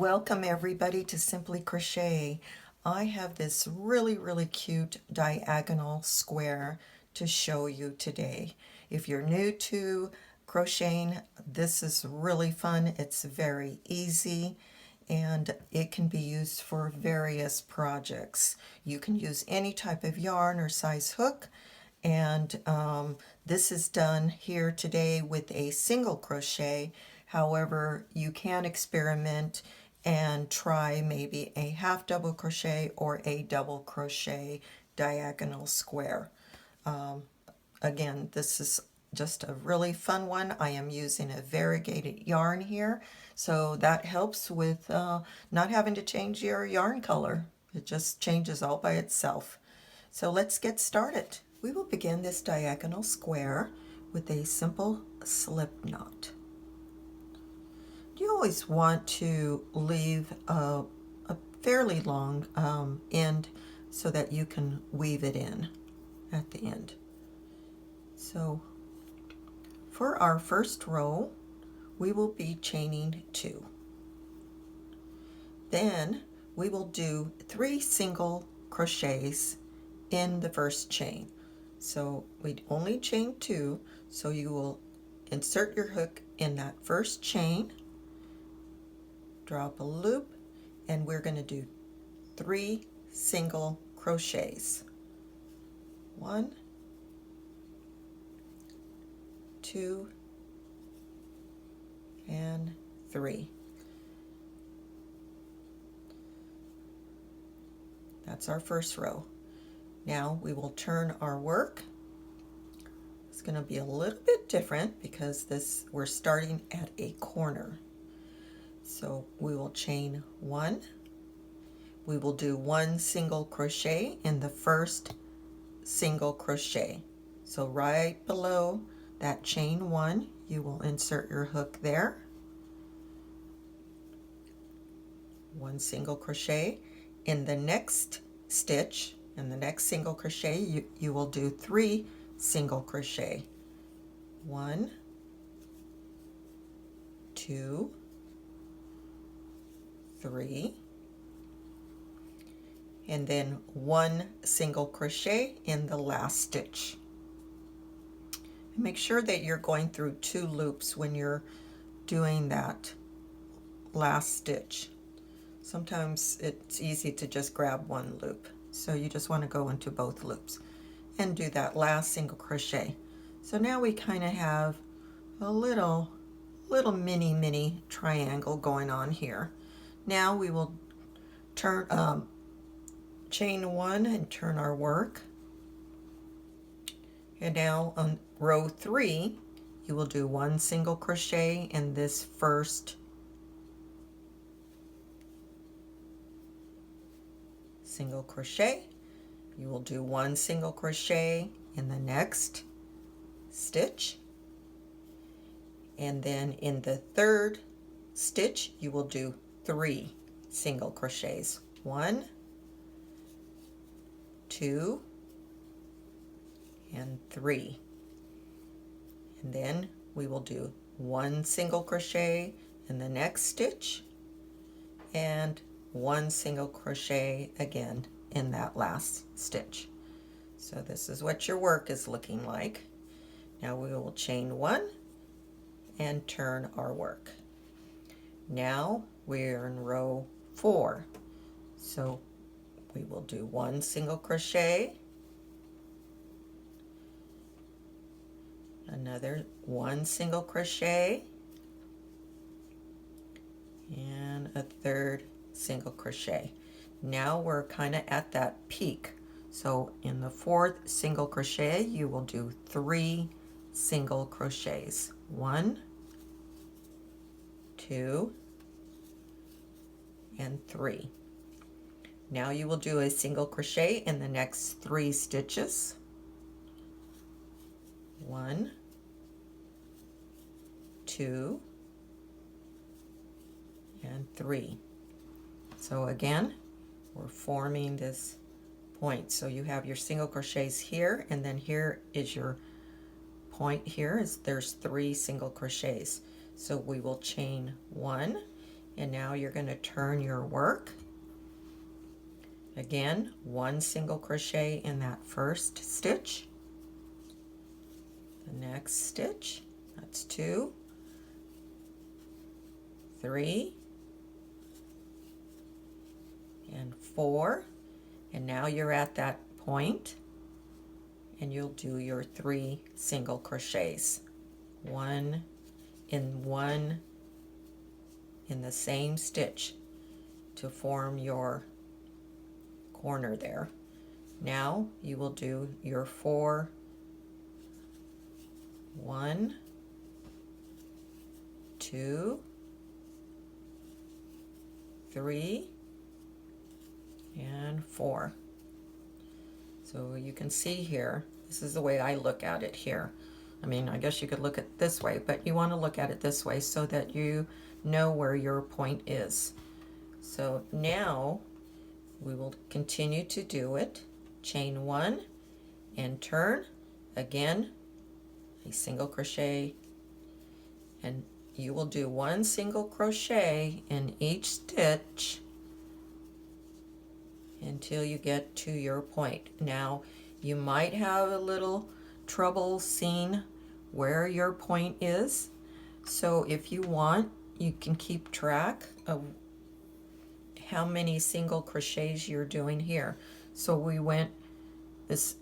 Welcome everybody to Simply Crochet. I have this really cute diagonal square to show you today. If you're new to crocheting, this is really fun. It's very easy and it can be used for various projects. You can use any type of yarn or size hook, and this is done here today with a single crochet. However, you can experiment and try maybe a half double crochet or a double crochet diagonal square. Again, this is just a really fun one. I am using a variegated yarn here, so that helps with not having to change your yarn color. It just changes all by itself. So let's get started. We will begin this diagonal square with a simple slip knot. You always want to leave a fairly long end so that you can weave it in at the end. So for our first row, we will be chaining 2. Then we will do 3 single crochets in the first chain. So we only chain 2, so you will insert your hook in that first chain, drop a loop, and we're going to do 3 single crochets. 1, 2, and 3. That's our first row. Now we will turn our work. It's going to be a little bit different because we're starting at a corner. So we will chain 1. We will do 1 single crochet in the first single crochet. So right below that chain 1, you will insert your hook there. 1 single crochet. In the next stitch, in the next single crochet, you will do 3 single crochet. 1, 2, 3, and then 1 single crochet in the last stitch. Make sure that you're going through 2 loops when you're doing that last stitch. Sometimes it's easy to just grab 1 loop, so you just want to go into both loops and do that last single crochet. So now we kind of have a little mini triangle going on here. Now we will turn chain 1 and turn our work, and now on row 3 you will do 1 single crochet in this first single crochet. You will do 1 single crochet in the next stitch, and then in the third stitch you will do 3 single crochets. 1, 2, and 3. And then we will do 1 single crochet in the next stitch and 1 single crochet again in that last stitch. So this is what your work is looking like. Now we will chain 1 and turn our work. Now we're in row 4. So we will do 1 single crochet, another 1 single crochet, and a third single crochet. Now we're kind of at that peak. So in the 4th single crochet you will do 3 single crochets. 1, 2, and 3. Now you will do a single crochet in the next 3 stitches. 1, 2, and 3. So again, we're forming this point. So you have your single crochets here, and then here is your point. Here is there's 3 single crochets. So we will chain 1 And now you're going to turn your work. Again, 1 single crochet in that first stitch. The next stitch, that's 2, 3, and 4. And now you're at that point, and you'll do your 3 single crochets. One in the same stitch to form your corner there. Now you will do your 4, 1, 2, 3, and 4. So you can see here, this is the way I look at it here. I mean, I guess you could look at it this way, but you want to look at it this way so that you know where your point is. So now we will continue to do it. Chain 1 and turn. Again, a single crochet, and you will do 1 single crochet in each stitch until you get to your point. Now, you might have a little trouble seeing where your point is, so if you want, you can keep track of how many single crochets you're doing here. So we went, this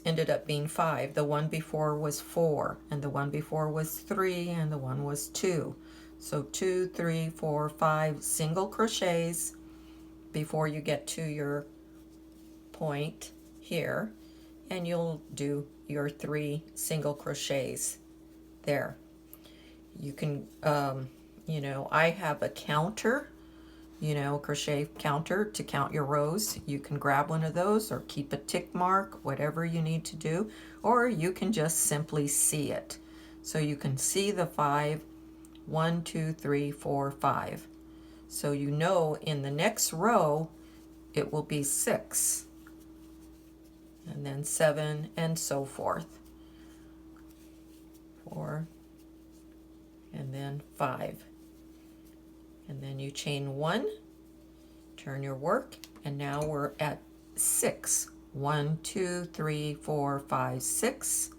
ended up being 5. The one before was 4, and the one before was 3, and the one was 2. So 2, 3, 4, 5 single crochets before you get to your point here, and you'll do your 3 single crochets there. You can I have a counter, crochet counter to count your rows. You can grab one of those or keep a tick mark, whatever you need to do, or you can just simply see it. So you can see the 5, 1, 2, 3, 4, 5. So you know in the next row it will be 6, and then 7, and so forth. 4, and then 5. And then you chain 1, turn your work, and now we're at 6. 1, 2, 3, 4, 5, 6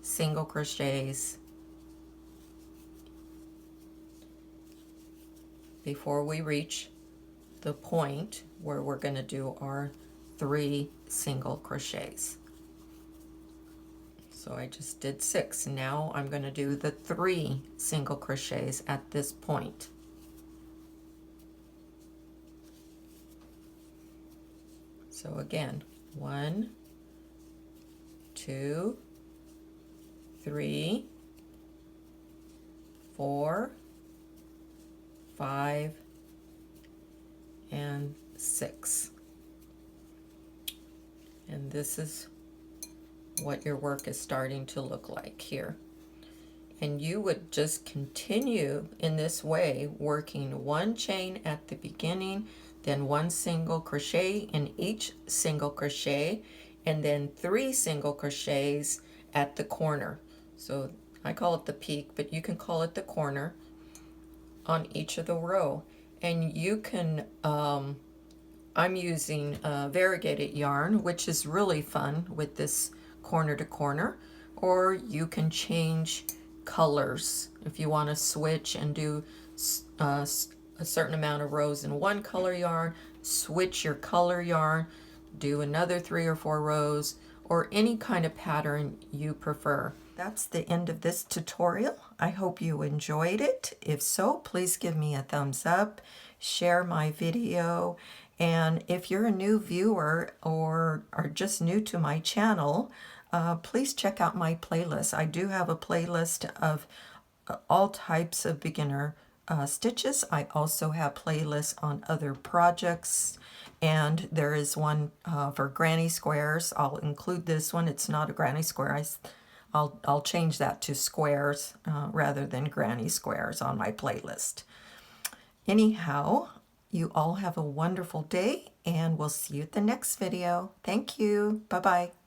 single crochets before we reach the point where we're going to do our 3 single crochets. So I just did 6. Now I'm going to do the 3 single crochets at this point. So again, 1, 2, 3, 4, 5, and 6. And this is what your work is starting to look like here. And you would just continue in this way, working 1 chain at the beginning, then 1 single crochet in each single crochet, and then 3 single crochets at the corner. So I call it the peak, but you can call it the corner on each of the row. And you can, I'm using variegated yarn, which is really fun with this corner to corner, or you can change colors if you want to switch and do a certain amount of rows in one color yarn, switch your color yarn, do another 3 or 4 rows, or any kind of pattern you prefer. That's the end of this tutorial. I hope you enjoyed it. If so, please give me a thumbs up, share my video, and if you're a new viewer or are just new to my channel, please check out my playlist. I do have a playlist of all types of beginner stitches. I also have playlists on other projects, and there is one for granny squares. I'll include this one. It's not a granny square. I'll change that to squares rather than granny squares on my playlist. Anyhow, you all have a wonderful day, and we'll see you at the next video. Thank you. Bye-bye.